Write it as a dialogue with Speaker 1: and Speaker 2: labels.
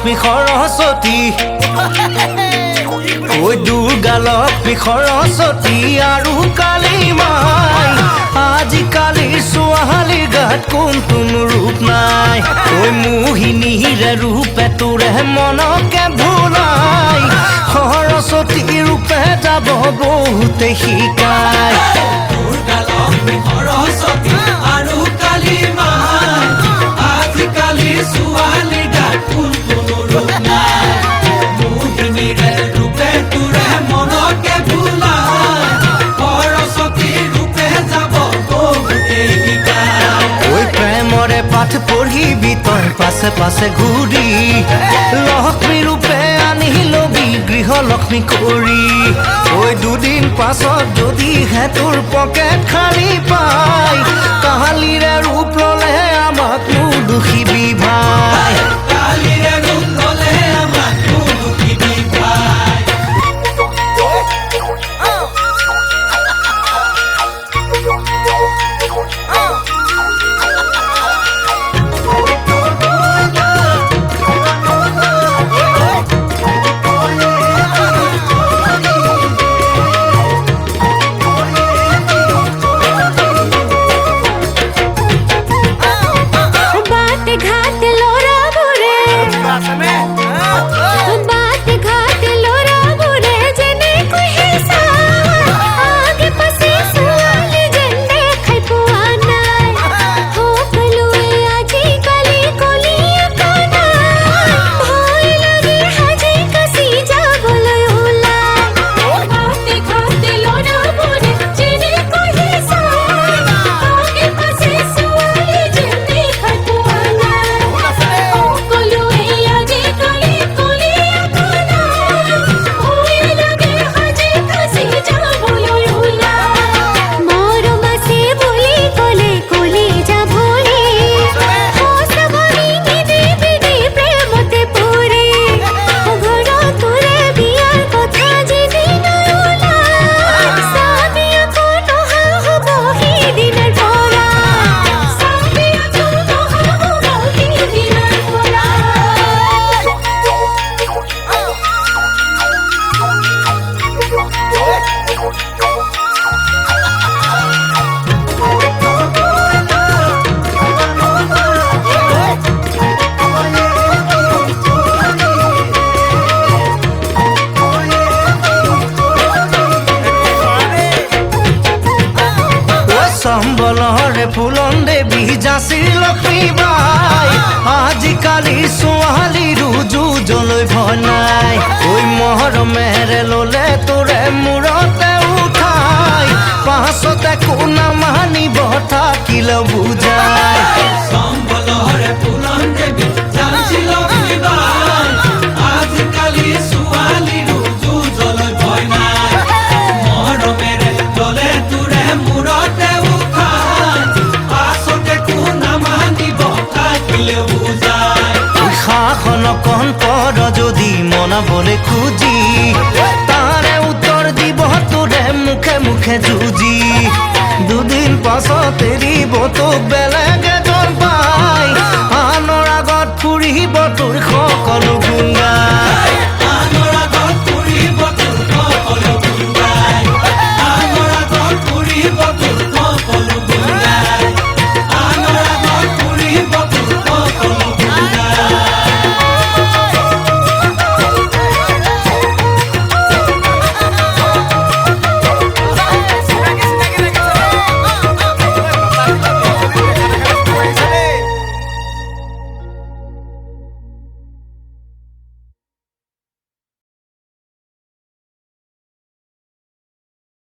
Speaker 1: লক্ষ্মী সৰস্বতী ঐ দুৰ্গা লক্ষ্মী সৰস্বতী আৰু কালী মাই আজিকালি ছোৱালীৰ গাত কোনটোনো ৰূপ নাই ঐ মোহিনীৰে ৰূপে তোৰে মনকে ভুলাই সৰস্বতী ৰূপে যাব বহুতে শিকায়
Speaker 2: দুৰ্গা লক্ষ্মী সৰস্বতী আৰু কালী মাই আজিকালি ছোৱালীৰ গাত কোনটোনো ৰূপ নাই মোহিনীৰে ৰূপে তোৰে মনকে ভুলাই সৰস্বতী ৰূপে যাব বহুতে শিকায়
Speaker 1: ঐ প্ৰেমৰে পাঠ পঢ়িবি তই পাছে পাছে ঘূৰি লক্ষ্মী ৰূপে আনি লবি গৃহলক্ষ্মী কৰি ঐ দুদিন পাছত যদিহে তোৰ পকেট খালী পাই কাহালিৰে ৰূপ ল'লে আমাকনো দুখিবি ভাই
Speaker 2: কালীৰে ৰূপ ল'লে আমাক দুখিবি ভাই
Speaker 1: সম্বলৰে ফুলন দেৱী যাচিৰ লক্ষ্মী বাই আজিকালি ছোৱালীৰো যুঁজলৈ ভয় নাই ঐ মৰমেৰে ল'লে তোৰে মূৰতে উঠাই পাছতে কোনা মানিব থাকিলেও বুজাই
Speaker 2: সম্বলৰে ফুলন দেৱী যাচি লক্ষ্মী বাই আজিকালি ছোৱালীৰো যুঁজলৈ ভয় নাই মৰমেৰে ল'লে তোৰে মূৰতে
Speaker 1: শাসন কণ পৰ যদি মনাবলৈ খুজি তাৰে উত্তৰ দিব তোৰে মুখে মুখে যুঁজি দুদিন পাছত এৰিব তোক বেলেগ এজন পাই